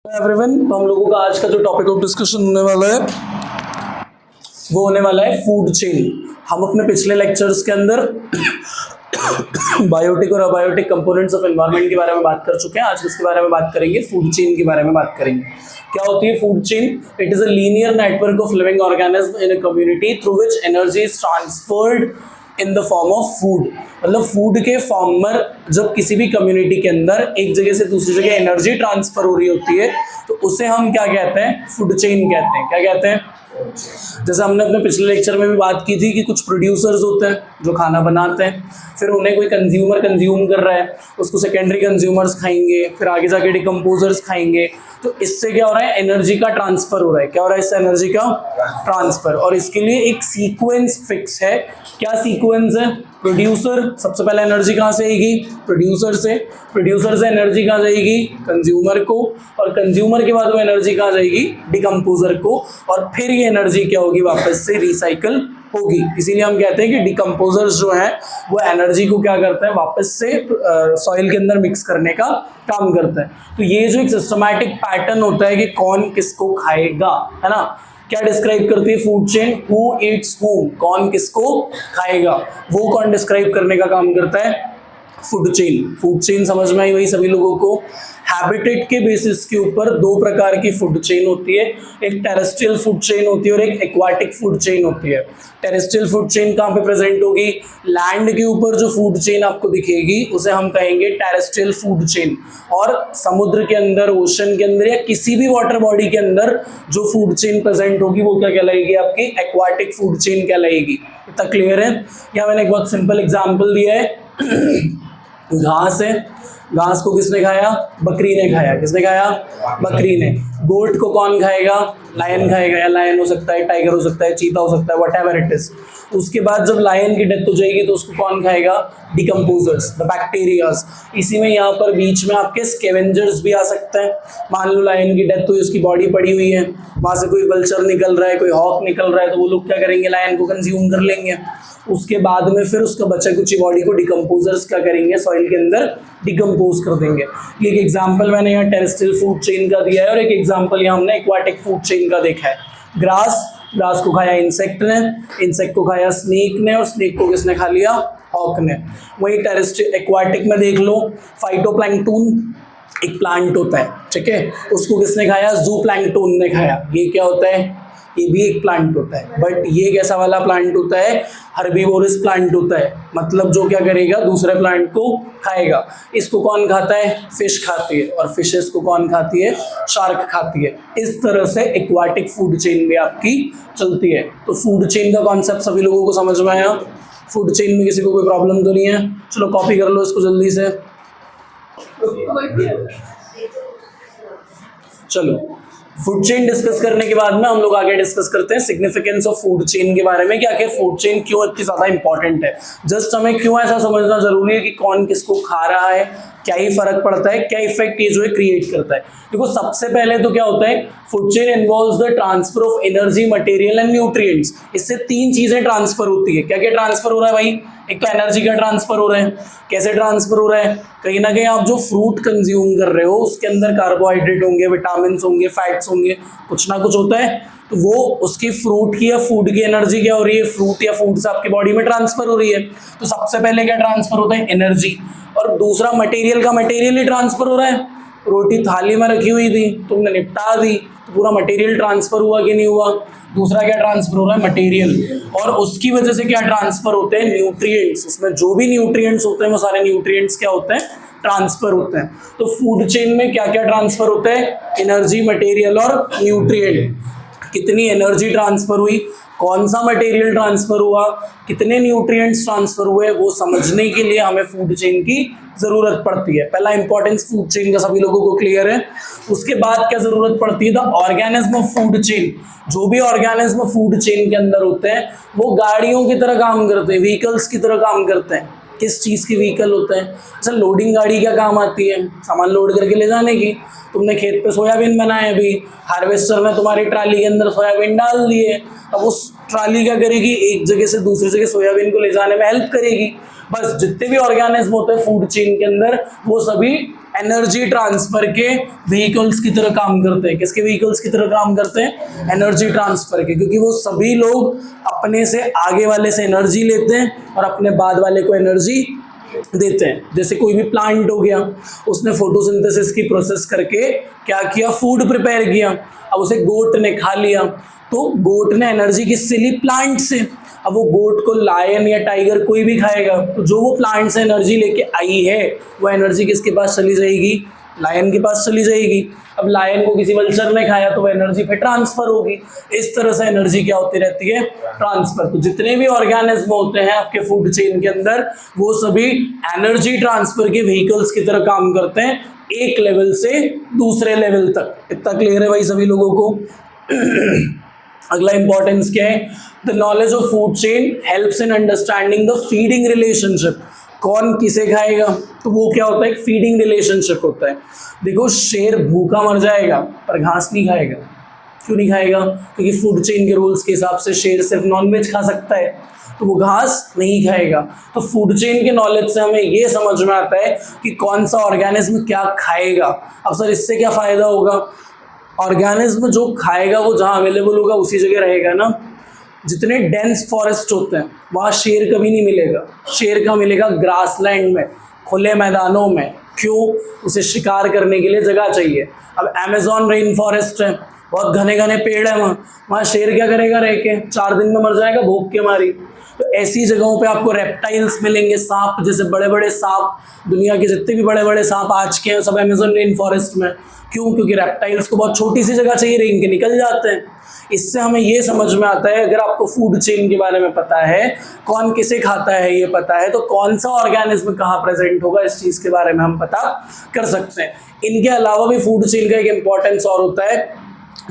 Everyone, तो हम लोगों का आज का जो टॉपिक ऑफ डिस्कशन होने वाला है वो होने वाला है फूड चेन। हम अपने पिछले लेक्चर्स के अंदर बायोटिक और अबायोटिक कंपोनेंट्स ऑफ एनवायरनमेंट के बारे में बात कर चुके हैं। आज इसके बारे में बात करेंगे, फूड चेन के बारे में बात करेंगे। क्या होती है food chain? It is a linear network of living organism in a community through which energy is transferred in the form of food. मतलब फूड के फॉर्म में जब किसी भी कम्युनिटी के अंदर एक जगह से दूसरी जगह एनर्जी ट्रांसफर हो रही होती है तो उसे हम क्या कहते हैं? फूड चेन कहते हैं। क्या कहते हैं? जैसे हमने अपने पिछले लेक्चर में भी बात की थी कि कुछ प्रोड्यूसर्स होते हैं जो खाना बनाते हैं, फिर उन्हें कोई कंज्यूमर कंज्यूम कर रहा है, उसको सेकेंडरी कंज्यूमर्स खाएंगे, फिर आगे जाके डिकम्पोजर्स खाएंगे। तो इससे क्या हो रहा है? एनर्जी का ट्रांसफर हो रहा है। क्या हो रहा है इससे? एनर्जी का ट्रांसफर। और इसके लिए एक सीक्वेंस फिक्स है। क्या सीक्वेंस है? प्रोड्यूसर, सबसे पहले एनर्जी कहाँ से आएगी? प्रोड्यूसर से एनर्जी कहाँ जाएगी? कंज्यूमर को, और कंज्यूमर के बाद वो एनर्जी कहाँ जाएगी? डिकम्पोजर को, और फिर ये एनर्जी क्या होगी? वापस से रिसाइकल होगी। इसीलिए हम कहते हैं कि डिकम्पोजर्स जो हैं वो एनर्जी को क्या करते हैं? वापस से सॉइल के अंदर मिक्स करने का काम करते हैं। तो ये जो एक सिस्टमैटिक पैटर्न होता है कि कौन किसको खाएगा, है ना, क्या डिस्क्राइब करती है food chain? Who Yeats whom, कौन किसको खाएगा, वो कौन डिस्क्राइब करने का काम करता है? Food chain. फूड चेन समझ में आई वही सभी लोगों को? हैबिटेट के बेसिस के ऊपर दो प्रकार की फूड चेन होती है। एक टेरेस्ट्रियल फूड चेन होती है और एक एक्वाटिक फूड चेन होती है। टेरेस्ट्रियल फूड चेन कहाँ पे प्रेजेंट होगी? लैंड के ऊपर जो फूड चेन आपको दिखेगी उसे हम कहेंगे टेरेस्ट्रियल फूड चेन। और समुद्र के अंदर, ओशन के अंदर या किसी भी वाटर बॉडी के अंदर जो फूड चेन प्रेजेंट होगी वो क्या कहलाएगी? आपकी एक्वाटिक फूड चेन कहलाएगी। इतना क्लियर है? यहाँ मैंने एक बहुत सिंपल एग्जाम्पल दिया है। घास है, घास को किसने खाया? बकरी ने खाया। किसने खाया? बकरी ने। गोट को कौन खाएगा? लायन खाएगा, या लायन हो सकता है, टाइगर हो सकता है, चीता हो सकता है, व्हाटएवर इट इज। उसके बाद जब लायन की डेथ हो जाएगी तो उसको कौन खाएगा? Decomposers, the bacterias. इसी में यहाँ पर बीच में आपके स्कैवेंजर्स भी आ सकते हैं। मान लो लायन की डेथ हुई, उसकी बॉडी पड़ी हुई है, वहां से कोई वल्चर निकल रहा है, कोई हॉक निकल रहा है, तो वो लोग क्या करेंगे? लायन को कंज्यूम कर लेंगे। उसके बाद में फिर उसका बचा कुची बॉडी को डिकम्पोजर्स क्या करेंगे? सॉइल के अंदर डिकम्पोज कर देंगे। एक एग्जाम्पल मैंने यहाँ टेरेस्ट्रियल फूड चेन का दिया है और एक एग्जाम्पल यहाँ हमने एक्वाटिक फूड चेन का देखा है। ग्रास को खाया इंसेक्ट ने, इंसेक्ट को खाया स्नेक ने, और स्नेक को किसने खा लिया? हॉक ने। वही टेरेस्ट्रियल एक्वाटिक में देख लो, फाइटोप्लैंक्टन एक प्लांट होता है, ठीक है, उसको किसने खाया? ज़ूप्लैंक्टन ने खाया। ये क्या होता है? ये भी एक प्लांट होता है, बट ये कैसा वाला प्लांट होता है? हर्बीवोरस प्लांट होता है। मतलब जो क्या करेगा? दूसरे प्लांट को खाएगा। इसको कौन खाता है? फिश खाती है। और फिशेस को कौन खाती है? शार्क खाती है। इस तरह से एक्वाटिक फूड चेन भी आपकी चलती है। तो फूड चेन का कॉन्सेप्ट सभी लोगों को समझ में आया? फूड चेन में किसी को कोई प्रॉब्लम तो नहीं है? चलो कॉपी कर लो इसको जल्दी से। चलो, फूड चेन डिस्कस करने के बाद में हम लोग आगे डिस्कस करते हैं सिग्निफिकेंस ऑफ फूड चेन के बारे में कि आखिर फूड चेन क्यों इतनी ज्यादा इंपॉर्टेंट है। जस्ट हमें क्यों ऐसा समझना जरूरी है कि कौन किसको खा रहा है, क्या ही फर्क पड़ता है, क्या इफेक्ट ये जो है क्रिएट करता है। देखो सबसे पहले तो क्या होता है? Food chain involves the transfer of energy, material and nutrients. इससे तीन चीजें ट्रांसफर होती है। क्या क्या ट्रांसफर हो रहा है भाई? एक तो एनर्जी का ट्रांसफर हो रहा है। कैसे ट्रांसफर हो रहा है? कहीं ना कहीं आप जो फ्रूट कंज्यूम कर रहे हो उसके अंदर कार्बोहाइड्रेट होंगे, विटामिन होंगे, फैट्स होंगे, कुछ ना कुछ होता है। तो वो उसकी फ्रूट की या फूड की एनर्जी क्या हो रही है? फ्रूट या फूड से आपकी बॉडी में ट्रांसफर हो रही है। तो सबसे पहले क्या ट्रांसफर होता है? एनर्जी। और दूसरा मटेरियल का मटेरियल ही ट्रांसफर हो रहा है। रोटी थाली में रखी हुई थी, तुमने निपटा दी, तो पूरा मटेरियल ट्रांसफर हुआ कि नहीं हुआ? दूसरा क्या ट्रांसफर हो रहा है? मटेरियल। और उसकी वजह से क्या ट्रांसफर होते हैं? न्यूट्रिएंट्स। उसमें जो भी न्यूट्रिएंट्स होते हैं वो सारे न्यूट्रिएंट्स क्या होते हैं? ट्रांसफर होते हैं। तो फूड चेन में क्या क्या ट्रांसफर होता है? एनर्जी, मटेरियल और न्यूट्रिएंट। कितनी एनर्जी ट्रांसफर हुई, कौन सा मटेरियल ट्रांसफर हुआ, कितने न्यूट्रिएंट्स ट्रांसफर हुए, वो समझने के लिए हमें फूड चेन की जरूरत पड़ती है। पहला इंपॉर्टेंस फूड चेन का सभी लोगों को क्लियर है। उसके बाद क्या जरूरत पड़ती है? The organism of food chain. जो भी ऑर्गेनिज्म फूड चेन के अंदर होते हैं वो गाड़ियों की तरह काम करते हैं, व्हीकल्स की तरह काम करते हैं। किस चीज़ की व्हीकल होते हैं? अच्छा, लोडिंग गाड़ी क्या काम आती है? सामान लोड करके ले जाने की। तुमने खेत पे सोयाबीन बनाए, अभी हार्वेस्टर में तुम्हारी ट्राली के अंदर सोयाबीन डाल दिए, अब उस ट्राली क्या करेगी? एक जगह से दूसरी जगह सोयाबीन को ले जाने में हेल्प करेगी। बस जितने भी ऑर्गेनिज्म होते हैं फूड चेन के अंदर वो सभी एनर्जी ट्रांसफर के व्हीकल्स की तरह काम करते हैं। किसके व्हीकल्स की तरह काम करते हैं? एनर्जी ट्रांसफर के, क्योंकि वो सभी लोग अपने से आगे वाले से एनर्जी लेते हैं और अपने बाद वाले को एनर्जी देते हैं। जैसे कोई भी प्लांट हो गया, उसने फोटोसिंथेसिस की प्रोसेस करके क्या किया? फूड प्रिपेयर किया। अब उसे गोट ने खा लिया, तो गोट ने एनर्जी किससे ली? प्लांट से। अब वो गोट को लायन या टाइगर कोई भी खाएगा, तो जो वो प्लांट से एनर्जी लेके आई है वो एनर्जी किसके पास चली जाएगी? लायन के पास चली जाएगी। अब लायन को किसी वल्चर ने खाया तो वो एनर्जी फिर ट्रांसफर होगी। इस तरह से एनर्जी क्या होती रहती है? ट्रांसफर। तो जितने भी ऑर्गेनिज्म होते हैं आपके फूड चेन के अंदर, वो सभी एनर्जी ट्रांसफर के व्हीकल्स की तरह काम करते हैं, एक लेवल से दूसरे लेवल तक। इतना क्लियर है भाई सभी लोगों को? अगला इंपॉर्टेंस क्या है? The knowledge of food chain helps in understanding the feeding relationship. कौन किसे खाएगा? तो वो क्या होता है? एक फीडिंग रिलेशनशिप होता है। देखो, शेर भूखा मर जाएगा पर घास नहीं खाएगा। क्यों नहीं खाएगा? क्योंकि फूड चेन के रूल्स के हिसाब से शेर सिर्फ नॉनवेज खा सकता है, तो वो घास नहीं खाएगा। तो फूड चेन के नॉलेज से हमें ये समझ में आता है कि कौन सा ऑर्गेनिज्म क्या खाएगा। अब सर इससे क्या फायदा होगा? ऑर्गेनिज्म जो खाएगा वो जहाँ अवेलेबल होगा उसी जगह रहेगा ना। जितने डेंस फॉरेस्ट होते हैं वहाँ शेर कभी नहीं मिलेगा। शेर का मिलेगा ग्रासलैंड में, खुले मैदानों में। क्यों? उसे शिकार करने के लिए जगह चाहिए। अब अमेज़न रेन फॉरेस्ट है, बहुत घने घने पेड़ है, वहाँ शेर क्या करेगा? रह के 4 दिन में मर जाएगा भूख के मारी। तो ऐसी जगहों पे आपको रेप्टाइल्स मिलेंगे, सांप, जैसे बड़े बड़े सांप, दुनिया के जितने भी बड़े बड़े सांप आज के हैं सब अमेज़न रेन फॉरेस्ट में। क्यों? क्योंकि रेप्टाइल्स को बहुत छोटी सी जगह चाहिए, रेंग के निकल जाते हैं। इससे हमें ये समझ में आता है, अगर आपको फूड चेन के बारे में पता है, कौन किसे खाता है ये पता है, तो कौन सा ऑर्गेनिज्म कहाँ प्रेजेंट होगा इस चीज़ के बारे में हम पता कर सकते हैं। इनके अलावा भी फूड चेन का एक इम्पॉर्टेंस और होता है।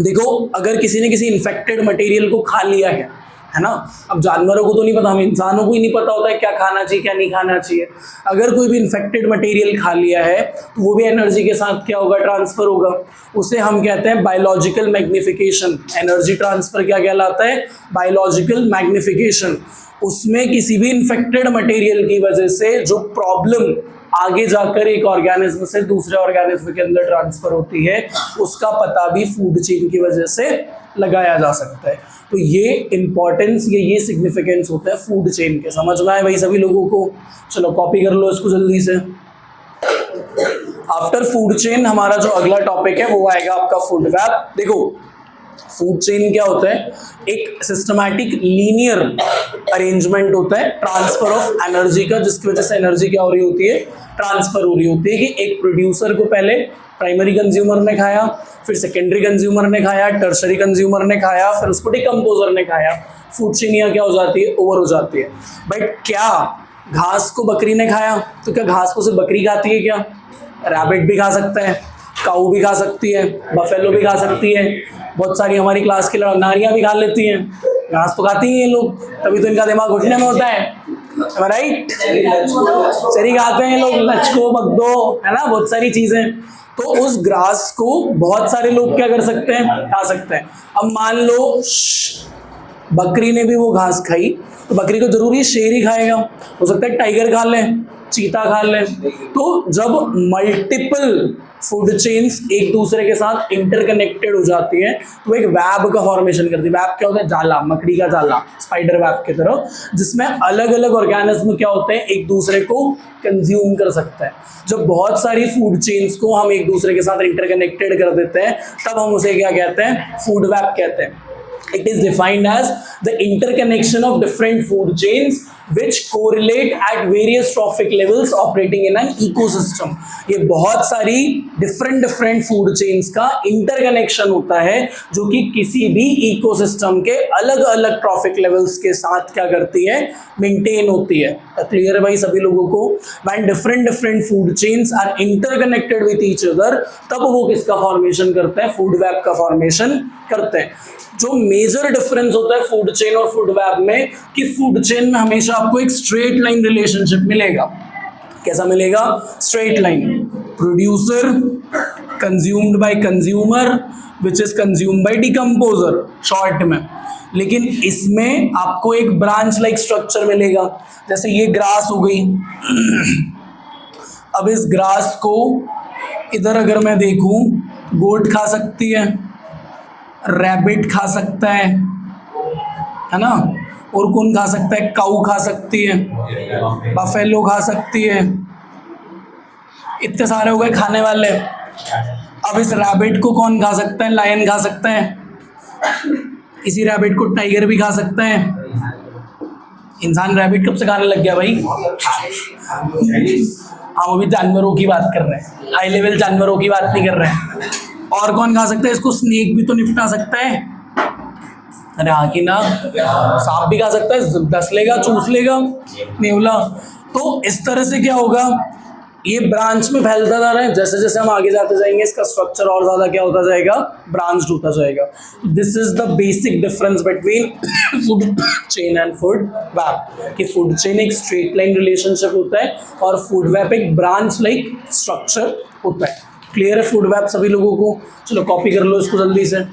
देखो, अगर किसी ने किसी इन्फेक्टेड मटेरियल को खा लिया है ना, अब जानवरों को तो नहीं पता, हम इंसानों को ही नहीं पता होता है क्या खाना चाहिए क्या नहीं खाना चाहिए। अगर कोई भी इन्फेक्टेड मटेरियल खा लिया है तो वो भी एनर्जी के साथ क्या होगा? ट्रांसफर होगा। उसे हम कहते हैं बायोलॉजिकल मैग्निफिकेशन। एनर्जी ट्रांसफर क्या कहलाता है? Biological magnification. उसमें किसी भी इन्फेक्टेड मटेरियल की वजह से जो प्रॉब्लम आगे जाकर एक ऑर्गेनिज्म से दूसरे ऑर्गेनिज्म के अंदर ट्रांसफर होती है, उसका पता भी फूड चेन की वजह से लगाया जा सकता है। तो ये इंपॉर्टेंस, ये सिग्निफिकेंस होता है फूड चेन के। समझ में आए भाई सभी लोगों को? चलो कॉपी कर लो इसको जल्दी से। आफ्टर फूड चेन हमारा जो अगला टॉपिक है वो आएगा आपका फूड वेब। देखो, फूड चेन क्या होता है? एक सिस्टमैटिक लीनियर अरेंजमेंट होता है ट्रांसफर ऑफ एनर्जी का, जिसकी वजह से एनर्जी क्या हो रही होती है? ट्रांसफर हो रही होती है। कि एक प्रोड्यूसर को पहले प्राइमरी कंज्यूमर ने खाया, फिर सेकेंडरी कंज्यूमर ने खाया, टर्शरी कंज्यूमर ने खाया, फिर उसको डिकम्पोजर ने खाया। फूड चेन यहाँ क्या हो जाती है? ओवर हो जाती है। बट क्या घास को बकरी ने खाया? तो क्या घास को सिर्फ बकरी खाती है क्या? रैबिट भी खा सकता है, काऊ भी खा सकती है, बफेलो भी खा सकती है, बहुत सारी हमारी क्लास की नारियां भी खा लेती हैं। घास तो खाती हैं ये लोग, तभी तो इनका दिमाग घुटने में होता है, राइट? चरी खाते हैं लोग, लचको, बगदो, है ना, बहुत सारी चीजें। तो उस ग्रास को बहुत सारे लोग क्या कर सकते हैं? खा सकते हैं। अब मान लो बकरी ने भी वो घास खाई, तो बकरी को जरूरी शेर ही खाएगा? हो सकता है टाइगर खा ले, चीता खा ले। तो जब मल्टीपल फूड चेन्स एक दूसरे के साथ इंटरकनेक्टेड हो जाती हैं तो एक वेब का फॉर्मेशन करती है। वेब क्या होता है? जाला, मकड़ी का जाला, स्पाइडर वेब की तरह, जिसमें अलग अलग ऑर्गेनिज्म क्या होते हैं? एक दूसरे को कंज्यूम कर सकता है। जब बहुत सारी फूड चेन्स को हम एक दूसरे के साथ इंटरकनेक्टेड कर देते हैं तब हम उसे क्या कहते हैं? फूड वेब कहते हैं। It is defined as the interconnection of different food chains which correlate at various trophic levels operating in an ecosystem। ये बहुत सारी different food chains का interconnection होता है जो कि किसी भी ecosystem के अलग अलग trophic levels के साथ क्या करती है? maintain होती है। क्लियर है भाई सभी लोगों को? When different food chains are interconnected with each other तब वो किसका फॉर्मेशन करते हैं? फूड वेब का फॉर्मेशन करते हैं। जो मेजर डिफरेंस होता है फूड चेन और फूड वेब में, कि फूड चेन में हमेशा आपको एक स्ट्रेट लाइन रिलेशनशिप मिलेगा। कैसा मिलेगा? Straight line. Producer consumed by consumer which is consumed by decomposer, short में। लेकिन इसमें आपको एक ब्रांच लाइक स्ट्रक्चर मिलेगा। जैसे ये ग्रास हो गई, अब इस ग्रास को इधर अगर मैं देखूं, गोट खा सकती है, रैबिट खा सकता है ना, और कौन खा सकता है, काऊ खा सकती है, बफेलो खा सकती है। इतने सारे हो गए खाने वाले। अब इस रैबिट को कौन खा सकता है, लायन खा सकता है, इसी रैबिट को टाइगर भी खा सकता है। इंसान रैबिट कब से खाने लग गया भाई? हम अभी जानवरों की बात कर रहे हैं, हाई लेवल जानवरों की बात नहीं कर रहे हैं। और कौन खा सकता है इसको? स्नेक भी तो निपटा सकता है। अरे हाँ कि ना, सांप भी खा सकता है, डस लेगा, चूस लेगा, नेवला। तो इस तरह से क्या होगा, ये ब्रांच में फैलता जा रहा है। जैसे जैसे हम आगे जाते जाएंगे इसका स्ट्रक्चर और ज्यादा क्या होता जाएगा, ब्रांच्ड होता जाएगा। This is the basic difference between food chain and food web, कि फूड चेन एक स्ट्रेट लाइन रिलेशनशिप होता है और फूड वेब एक ब्रांच लाइक स्ट्रक्चर होता है। क्लियर है फूड वेब सभी लोगों को? चलो कॉपी कर लो इसको जल्दी से।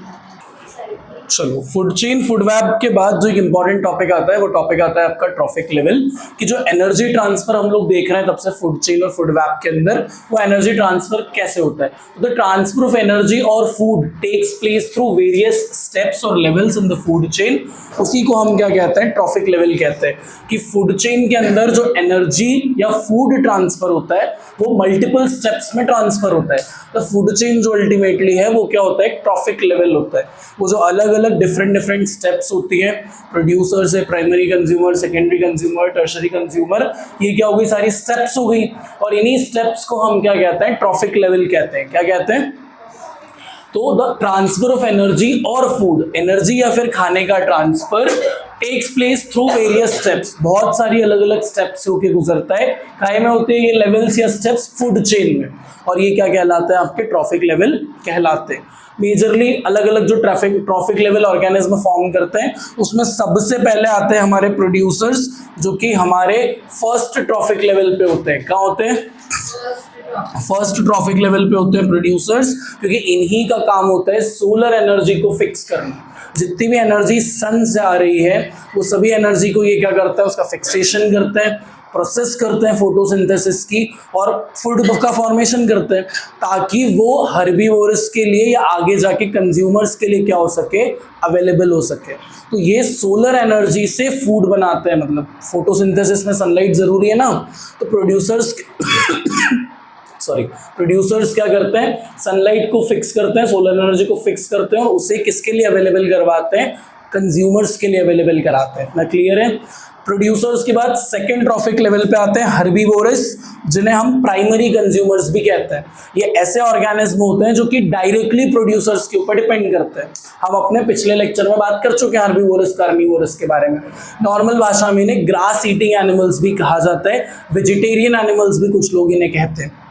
चलो, फूड चेन फूड वेब के बाद जो एक इंपॉर्टेंट टॉपिक आता है वो टॉपिक आता है आपका ट्रॉफिक लेवल, कि जो एनर्जी ट्रांसफर हम लोग देख रहे हैं तब से फूड चेन और फूड वेब के अंदर, वो एनर्जी ट्रांसफर कैसे होता है। द ट्रांसफर ऑफ एनर्जी और food takes place through various steps और levels in the food chain. उसी को हम क्या कहते हैं, ट्रॉफिक लेवल कहते हैं। कि फूड चेन के अंदर जो एनर्जी या फूड ट्रांसफर होता है वो मल्टीपल स्टेप्स में ट्रांसफर होता है। तो फूड चेन जो अल्टीमेटली है वो क्या होता है, ट्रॉफिक लेवल होता है। वो जो अलग अलग डिफरेंट स्टेप्स होती हैं, प्रोड्यूसर से primary consumer, secondary consumer, tertiary consumer, ये क्या हो गई, सारी स्टेप्स हो गई। और इन्हीं स्टेप्स को हम क्या कहते हैं, ट्रॉफिक लेवल कहते हैं। क्या कहते हैं? तो द ट्रांसफर ऑफ एनर्जी और फूड, एनर्जी या फिर खाने का transfer takes place through various steps, बहुत सारी अलग अलग स्टेप्स होके गुजरता है। काय में होते हैं ये लेवल्स या स्टेप्स, फूड चेन में, और ये क्या कहलाते हैं, आपके ट्रॉफिक लेवल कहलाते हैं। मेजरली अलग अलग जो ट्रॉफिक लेवल ऑर्गेनिज्म फॉर्म करते हैं उसमें सबसे पहले आते हैं हमारे प्रोड्यूसर्स, जो कि हमारे फर्स्ट ट्रॉफिक लेवल पे होते हैं। कहाँ होते हैं? फर्स्ट ट्रॉफिक लेवल पे होते हैं प्रोड्यूसर्स, क्योंकि इन्हीं का काम होता है सोलर एनर्जी को फिक्स करना। जितनी भी एनर्जी सन से आ रही है वो सभी एनर्जी को ये क्या करता है, उसका फिक्सेशन करते हैं, प्रोसेस करते हैं फोटोसिंथेसिस की, और फूड का फॉर्मेशन करते हैं, ताकि वो हर्बीवोरस के लिए या आगे जाके कंज्यूमर्स के लिए क्या हो सके, अवेलेबल हो सके। तो ये सोलर एनर्जी से फूड बनाते हैं, मतलब फोटोसिंथेसिस में सनलाइट जरूरी है ना, तो प्रोड्यूसर्स क्या करते हैं, सनलाइट को फिक्स करते हैं, सोलर एनर्जी को फिक्स करते हैं और उसे किसके लिए अवेलेबल करवाते हैं, कंज्यूमर्स के लिए अवेलेबल कराते हैं। ना क्लियर है? प्रोड्यूसर्स के बाद सेकेंड ट्रॉफिक लेवल पे आते हैं हर्बीवोरस, जिन्हें हम प्राइमरी कंज्यूमर्स भी कहते हैं। ये ऐसे ऑर्गेनिज्म होते हैं जो कि डायरेक्टली प्रोड्यूसर्स के ऊपर डिपेंड करते हैं। हम अपने पिछले लेक्चर में बात कर चुके हैं हर्बीवोरस कार्निवोरस के बारे में। नॉर्मल भाषा में इन्हें ग्रास ईटिंग एनिमल्स भी कहा जाता है, वेजिटेरियन एनिमल्स भी कुछ लोग इन्हें कहते हैं।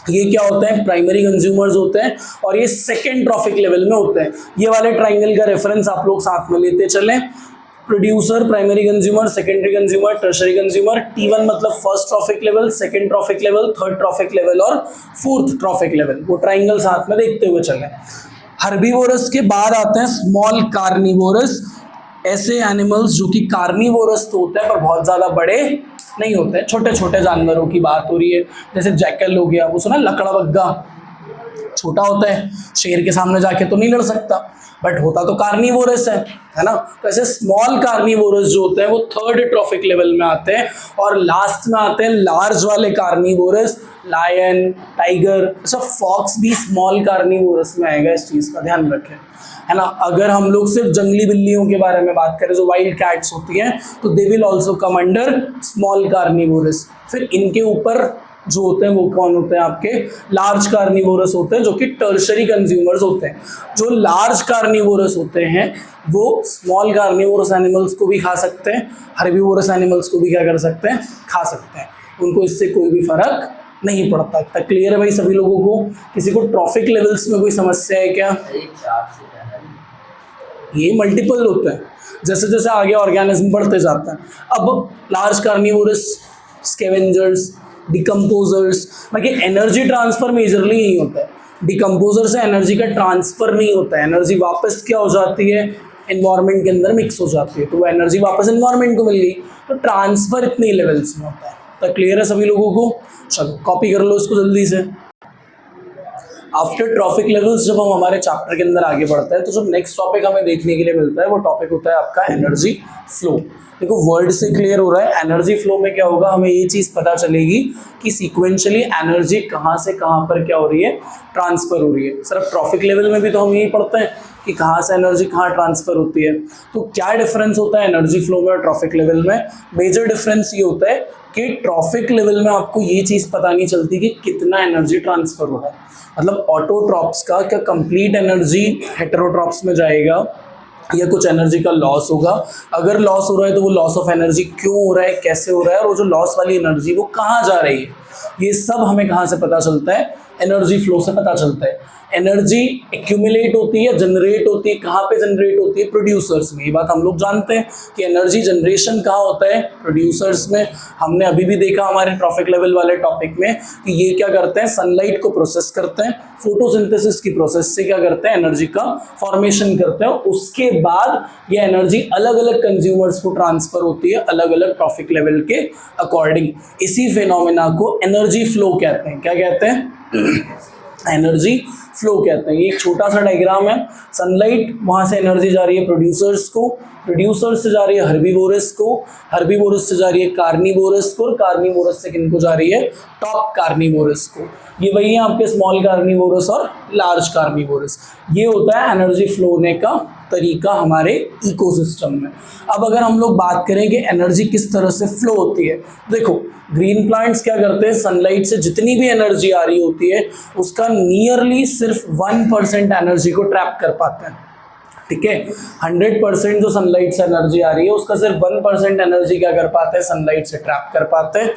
ये क्या होते हैं, प्राइमरी कंज्यूमर्स होते हैं, और ये सेकेंड ट्रॉफिक लेवल में होते हैं। ये वाले ट्राइंगल का रेफरेंस आप लोग साथ में लेते चलें। Producer, primary consumer, secondary consumer, tertiary consumer. T1 मतलब first trophic level, second trophic level, third trophic level और फोर्थ ट्रॉफिक लेवल। वो ट्राइंगल साथ में देखते हुए चलें। हर्बीवोरस के बाद आते हैं स्मॉल कार्निवोरस, ऐसे एनिमल्स जो कि कार्निवोरस तो होते हैं पर बहुत ज़्यादा बड़े नहीं होते हैं, छोटे छोटे जानवरों की बात हो रही है। जैसे जैकल हो गया, वो सुना, लकड़बग्गा, छोटा होता है, शेर के सामने जाके तो नहीं लड़ सकता, बट होता तो कार्निवोरस है ना। तो ऐसे स्मॉल कार्निवोरस जो होते हैं वो थर्ड ट्रॉफिक लेवल में आते हैं, और लास्ट में आते हैं लार्ज वाले कार्निवोरस, लायन, टाइगर। अच्छा, फॉक्स भी स्मॉल कार्निवोरस में आएगा, इस चीज़ का ध्यान रखें, है ना। अगर हम लोग सिर्फ जंगली बिल्लियों के बारे में बात करें जो वाइल्ड कैट्स होती हैं, तो they will also come under small carnivorous. फिर इनके ऊपर जो होते हैं वो कौन होते हैं, आपके लार्ज कार्निवोरस होते हैं, जो कि टर्शरी कंज्यूमर्स होते हैं। जो लार्ज कार्निवोरस होते हैं वो स्मॉल कार्निवोरस एनिमल्स को भी खा सकते हैं, हर्बीवोरस एनिमल्स को भी क्या कर सकते हैं, खा सकते हैं। उनको इससे कोई भी फर्क नहीं पड़ता। तक क्लियर है भाई सभी लोगों को? किसी को ट्रॉफिक लेवल्स में कोई समस्या है क्या? ये मल्टीपल होता है, जैसे जैसे आगे ऑर्गेनिज्म बढ़ते जाता है। अब लार्ज कार्निवोरस, स्कैवेंजर्स, डिकम्पोजर्स, बाकी एनर्जी ट्रांसफर मेजरली यही होता है। डिकम्पोजर से एनर्जी का ट्रांसफर नहीं होता है, एनर्जी वापस क्या हो जाती है, एनवायरनमेंट के अंदर मिक्स हो जाती है, तो वो एनर्जी वापस एनवायरनमेंट को मिल गई। तो ट्रांसफर इतने लेवल्स में होता है। तो क्लियर है सभी लोगों को? चलो कॉपी कर लो इसको जल्दी से। आफ्टर ट्रॉफिक लेवल्स जब हम हमारे चैप्टर के अंदर आगे बढ़ते हैं तो जो नेक्स्ट टॉपिक हमें देखने के लिए मिलता है वो टॉपिक होता है आपका एनर्जी फ्लो। देखो वर्ड से क्लियर हो रहा है, एनर्जी फ्लो में क्या होगा, हमें ये चीज़ पता चलेगी कि सीक्वेंशियली एनर्जी कहाँ से कहाँ पर क्या हो रही है, ट्रांसफर हो रही है। सिर्फ ट्रॉफिक लेवल में भी तो हम यही पढ़ते हैं कि कहाँ से एनर्जी कहाँ ट्रांसफर होती है। तो क्या डिफरेंस होता है एनर्जी फ्लो में और ट्रॉफिक लेवल में? मेजर डिफरेंस ये होता है कि ट्रॉफिक लेवल में आपको ये चीज़ पता नहीं चलती कि कितना एनर्जी ट्रांसफर हो रहा है। मतलब ऑटोट्रॉप्स का क्या कंप्लीट एनर्जी हेटेरोट्रॉप्स में जाएगा या कुछ एनर्जी का लॉस होगा? अगर लॉस हो रहा है तो वो लॉस ऑफ एनर्जी क्यों हो रहा है, कैसे हो रहा है, और वो जो लॉस वाली एनर्जी वो कहाँ जा रही है, ये सब हमें कहाँ से पता चलता है? एनर्जी फ्लो से पता चलता है। एनर्जी एक्यूमुलेट होती है, जनरेट होती है, कहाँ पे जनरेट होती है? प्रोड्यूसर्स में। ये बात हम लोग जानते हैं कि एनर्जी जनरेशन कहाँ होता है? प्रोड्यूसर्स में। हमने अभी भी देखा हमारे ट्रॉफिक लेवल वाले टॉपिक में कि ये क्या करते हैं, सनलाइट को प्रोसेस करते हैं, फोटोसिंथेसिस की प्रोसेस से क्या करते हैं, एनर्जी का फॉर्मेशन करते हैं। उसके बाद ये एनर्जी अलग अलग कंज्यूमर्स को ट्रांसफर होती है अलग अलग ट्रॉफिक लेवल के अकॉर्डिंग। इसी फिनोमेना को एनर्जी फ्लो कहते हैं। क्या कहते हैं? एनर्जी फ्लो कहते हैं। ये एक छोटा सा डायग्राम है। सनलाइट, वहाँ से एनर्जी जा रही है प्रोड्यूसर्स को, प्रोड्यूसर्स से जा रही है हर्बीवोरस को, हर्बीवोरस से जा रही है कार्निवोरस को, और कार्निवोरस से किनको जा रही है? टॉप कार्निवोरस को। ये वही है आपके स्मॉल कार्निवोरस और लार्ज कार्निवोरस। ये होता है एनर्जी फ्लो होने का तरीका हमारे इकोसिस्टम में। अब अगर हम लोग बात करें कि एनर्जी किस तरह से फ्लो होती है, देखो ग्रीन प्लांट्स क्या करते हैं, सनलाइट से जितनी भी एनर्जी आ रही होती है उसका नियरली सिर्फ 1% एनर्जी को ट्रैप कर पाते हैं। ठीक है, 100% जो सनलाइट से एनर्जी आ रही है उसका सिर्फ 1% एनर्जी क्या कर पाते हैं, सनलाइट से ट्रैप कर पाते हैं।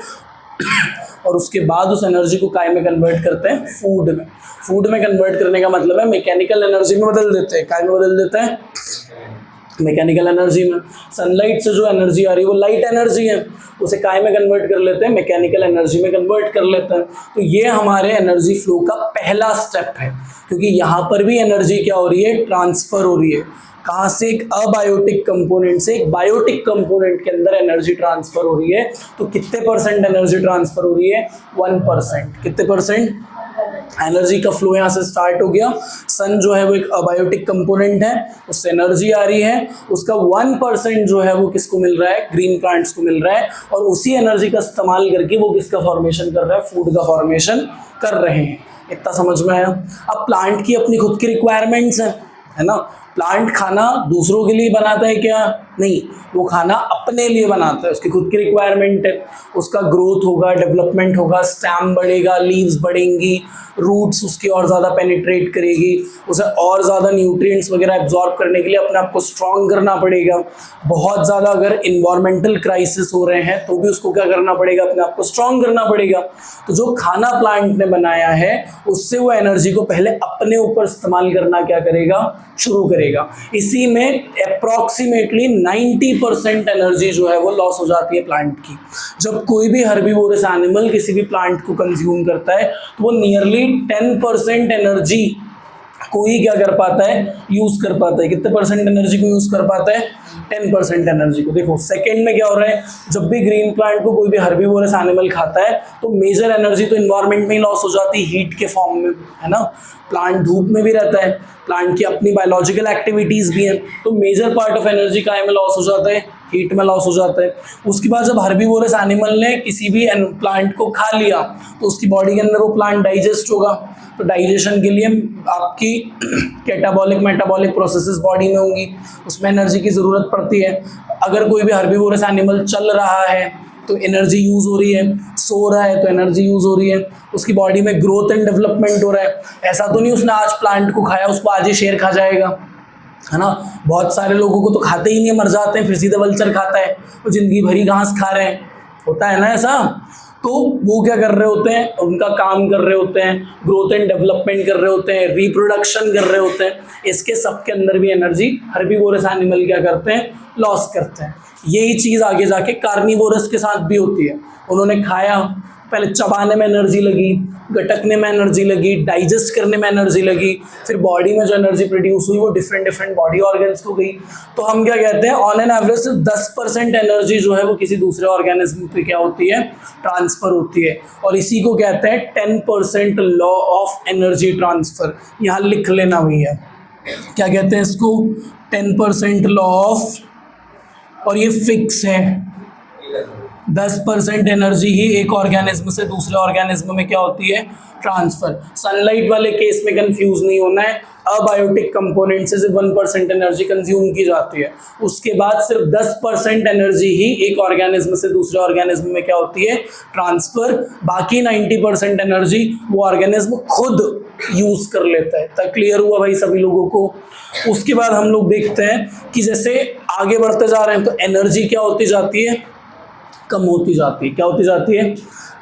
और उसके बाद उस एनर्जी को काय में कन्वर्ट करते हैं? फूड में। फूड में कन्वर्ट करने का मतलब है मैकेनिकल एनर्जी में बदल देते हैं। काय में बदल देते हैं? मैकेनिकल एनर्जी में। सनलाइट से जो एनर्जी आ रही है वो लाइट एनर्जी है, उसे काय में कन्वर्ट कर लेते हैं? मैकेनिकल एनर्जी में कन्वर्ट कर लेते हैं। तो ये हमारे एनर्जी फ्लो का पहला स्टेप है, क्योंकि यहाँ पर भी एनर्जी क्या हो रही है, ट्रांसफर हो रही है। कहाँ से? एक अबायोटिक कंपोनेंट से एक बायोटिक कंपोनेंट के अंदर एनर्जी ट्रांसफर हो रही है। तो कितने परसेंट एनर्जी ट्रांसफर हो रही है? 1%। कितने परसेंट? एनर्जी का फ्लो यहाँ से स्टार्ट हो गया। सन जो है वो एक अबायोटिक कंपोनेंट है, उससे एनर्जी आ रही है, उसका 1% जो है वो किसको मिल रहा है? ग्रीन प्लांट्स को मिल रहा है। और उसी एनर्जी का इस्तेमाल करके वो किसका फॉर्मेशन कर रहा है? फूड का फॉर्मेशन कर रहे हैं। इतना समझ में आया? अब प्लांट की अपनी खुद की रिक्वायरमेंट्स हैं, है ना। प्लांट खाना दूसरों के लिए बनाता है क्या? नहीं, वो खाना अपने लिए बनाता है, उसकी खुद की रिक्वायरमेंट है। उसका ग्रोथ होगा, डेवलपमेंट होगा, स्टेम बढ़ेगा, लीव्स बढ़ेंगी, रूट्स उसकी और ज़्यादा पेनिट्रेट करेगी, उसे और ज़्यादा न्यूट्रिएंट्स वगैरह एब्जॉर्ब करने के लिए अपने आप को स्ट्रॉन्ग करना पड़ेगा। बहुत ज़्यादा अगर इन्वायरमेंटल क्राइसिस हो रहे हैं तो भी उसको क्या करना पड़ेगा? अपने आप को स्ट्रॉन्ग करना पड़ेगा। तो जो खाना प्लांट ने बनाया है उससे वो एनर्जी को पहले अपने ऊपर इस्तेमाल करना क्या करेगा? शुरू करेगा। इसी में अप्रॉक्सीमेटली 90% एनर्जी जो है वो लॉस हो जाती है प्लांट की। जब कोई भी हर्बीवोरस एनिमल किसी भी प्लांट को कंज्यूम करता है तो वो नियरली 10% एनर्जी को ही क्या कर पाता है? यूज कर पाता है। कितने परसेंट एनर्जी को यूज कर पाता है? 10% एनर्जी को। देखो सेकंड में क्या हो रहा है, जब भी ग्रीन प्लांट को कोई भी हर्बीवोरस एनिमल खाता है तो मेजर एनर्जी तो इन्वायरमेंट में ही लॉस हो जाती है, हीट के फॉर्म में, है ना। प्लांट धूप में भी रहता है, प्लांट की अपनी बायोलॉजिकल एक्टिविटीज़ भी हैं, तो मेजर पार्ट ऑफ एनर्जी काय में लॉस हो जाता है? हीट में लॉस हो जाता है। उसके बाद जब हर्बीवोरस एनिमल ने किसी भी प्लांट को खा लिया तो उसकी बॉडी के अंदर वो प्लांट डाइजेस्ट होगा। तो डाइजेशन के लिए आपकी कैटाबॉलिक मेटाबॉलिक प्रोसेसेस बॉडी में होंगी, उसमें एनर्जी की ज़रूरत पड़ती है। अगर कोई भी हर्बीवोरस एनिमल चल रहा है तो एनर्जी यूज़ हो रही है, सो रहा है तो एनर्जी यूज़ हो रही है, उसकी बॉडी में ग्रोथ एंड डेवलपमेंट हो रहा है। ऐसा तो नहीं उसने आज प्लांट को खाया उसको आज ही शेर खा जाएगा, है ना। बहुत सारे लोगों को तो खाते ही नहीं, मर जाते हैं, फिर सीधे वल्चर खाता है, वो जिंदगी भरी घास खा रहे हैं, होता है ना ऐसा। तो वो क्या कर रहे होते हैं? उनका काम कर रहे होते हैं, ग्रोथ एंड डेवलपमेंट कर रहे होते हैं, रिप्रोडक्शन कर रहे होते हैं। इसके सब के अंदर भी एनर्जी हर्बीवोरस एनिमल क्या करते हैं? लॉस करते हैं। यही चीज़ आगे जाके कार्निवोरस के साथ भी होती है। उन्होंने खाया, पहले चबाने में एनर्जी लगी, गटकने में एनर्जी लगी, डाइजेस्ट करने में एनर्जी लगी, फिर बॉडी में जो एनर्जी प्रोड्यूस हुई वो डिफरेंट डिफरेंट बॉडी ऑर्गन्स को गई। तो हम क्या कहते हैं, ऑन एन एवरेज सिर्फ 10% एनर्जी जो है वो किसी दूसरे ऑर्गेनिज्म पे क्या होती है, ट्रांसफर होती है, और इसी को कहते हैं 10% लॉ ऑफ एनर्जी ट्रांसफर। यहाँ लिख लेना भैया, क्या कहते हैं इसको, 10% लॉ ऑफ, और ये फिक्स है, 10% एनर्जी ही एक ऑर्गेनिज्म से दूसरे ऑर्गेनिज्म में क्या होती है, ट्रांसफर। सनलाइट वाले केस में कंफ्यूज नहीं होना है, अबायोटिक कंपोनेंट से सिर्फ 1% एनर्जी कंज्यूम की जाती है, उसके बाद सिर्फ 10% एनर्जी ही एक ऑर्गेनिज्म से दूसरे ऑर्गेनिज्म में क्या होती है, ट्रांसफर। बाकी 90% एनर्जी वो ऑर्गेनिज्म खुद यूज कर लेता है। तक क्लियर हुआ भाई सभी लोगों को? उसके बाद हम लोग देखते हैं कि जैसे आगे बढ़ते जा रहे हैं तो एनर्जी क्या होती जाती है, कम होती जाती है। क्या होती जाती है,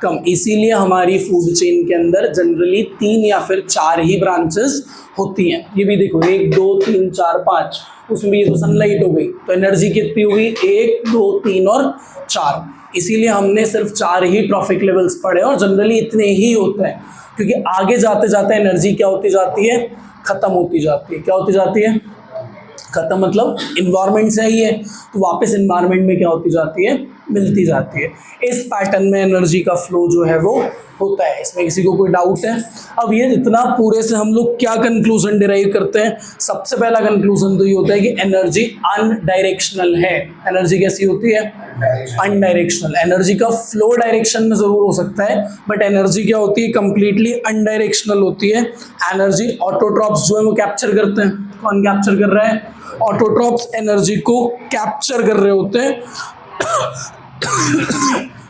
कम। इसीलिए हमारी फूड चेन के अंदर जनरली 3 या फिर 4 ही ब्रांचेस होती हैं। ये भी देखो 1 2 3 4 5, उसमें ये तो सनलाइट हो गई, तो एनर्जी कितनी हुई, 1 2 3 और 4। इसीलिए हमने सिर्फ 4 ही ट्रॉफिक लेवल्स पढ़े और जनरली इतने ही होते हैं, क्योंकि आगे जाते जाते एनर्जी क्या होती जाती है, खत्म होती जाती है। क्या होती जाती है, खत्म, मतलब इन्वायरमेंट से ही है तो वापस इन्वायरमेंट में क्या होती जाती है, मिलती जाती है। इस पैटर्न में एनर्जी का फ्लो जो है वो होता है। इसमें किसी को कोई डाउट है? अब ये इतना पूरे से हम लोग क्या कंक्लूजन डिराइव करते हैं, सबसे पहला कंक्लूजन तो ये होता है कि एनर्जी अनडायरेक्शनल है। एनर्जी कैसी होती है, अनडायरेक्शनल। एनर्जी का फ्लो डायरेक्शन में जरूर हो सकता है, बट एनर्जी क्या होती है, कंप्लीटली अनडायरेक्शनल होती है। एनर्जी ऑटोट्रॉप्स जो है वो कैप्चर करते हैं। कौन कैप्चर कर रहा है, ऑटोट्रॉप्स एनर्जी को कैप्चर कर रहे होते हैं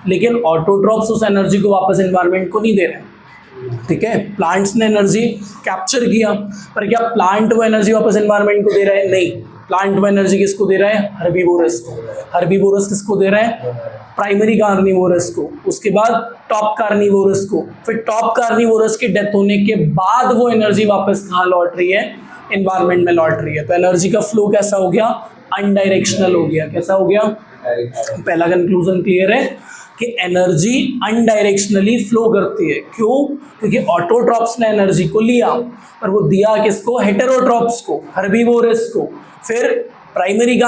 लेकिन ऑटोट्रॉप्स उस एनर्जी को वापस एनवायरनमेंट को नहीं दे रहे। ठीक है, प्लांट्स ने एनर्जी कैप्चर किया, पर क्या प्लांट वो एनर्जी वापस एनवायरनमेंट को दे रहा है, नहीं। प्लांट वो एनर्जी किसको दे रहा है, हर्बीवोरस को। हर्बीवोरस किसको दे रहा है, प्राइमरी कार्निवोरस को, उसके बाद टॉप कार्निवोरस को, फिर टॉप कार्निवोरस की डेथ होने के बाद वो एनर्जी वापस कहाँ लौट रही है, एनवायरनमेंट में लौट रही है। तो एनर्जी का फ्लो कैसा हो गया, अनडायरेक्शनल हो गया। कैसा हो गया, पहला कंक्लूजन क्लियर है कि एनर्जी अनडायरेक्शनली फ्लो करती है। क्यों, क्योंकि ऑटोट्रॉप्स ने एनर्जी को लिया और वो दिया किसको, हेटेरोट्रॉप्स को, हर्बीवोरस को, फिर प्राइमरी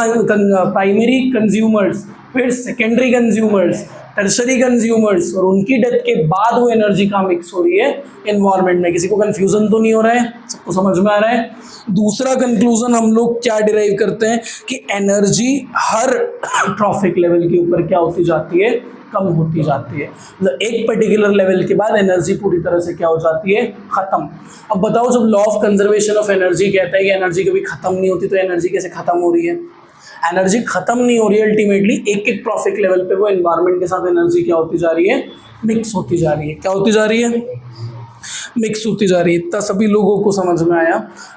कंज्यूमर्स, फिर सेकेंडरी कंज्यूमर्स, टर्शरी कंज्यूमर्स, और उनकी डेथ के बाद वो एनर्जी कहाँ मिक्स हो रही है, एनवायरनमेंट में। किसी को कंफ्यूजन तो नहीं हो रहा है, सबको समझ में आ रहा है? दूसरा कंक्लूजन हम लोग क्या डिराइव करते हैं कि एनर्जी हर ट्रॉफिक लेवल के ऊपर क्या होती जाती है, कम होती जाती है। मतलब एक पर्टिकुलर लेवल के बाद एनर्जी पूरी तरह से क्या हो जाती है, खत्म। अब बताओ, जब law of conservation of energy कहता है कि एनर्जी कभी खत्म नहीं होती, तो एनर्जी कैसे खत्म हो रही है? एनर्जी खत्म नहीं हो रही है, अल्टीमेटली एक एक ट्रॉफिक लेवल पे वो एनवायरनमेंट के साथ एनर्जी क्या होती जा रही है, मिक्स होती जा रही है। क्या होती जा रही है, मिक्स होती जा रही है। इतना सभी लोगों को समझ में आया?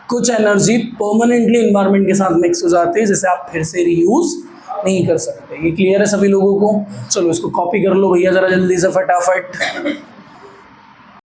कुछ एनर्जी परमानेंटली एनवायरनमेंट के साथ मिक्स हो जाती है, जिसे आप फिर से रीयूज नहीं कर सकते। ये क्लियर है सभी लोगों को? चलो इसको कॉपी कर लो भैया जरा जल्दी से फटाफट।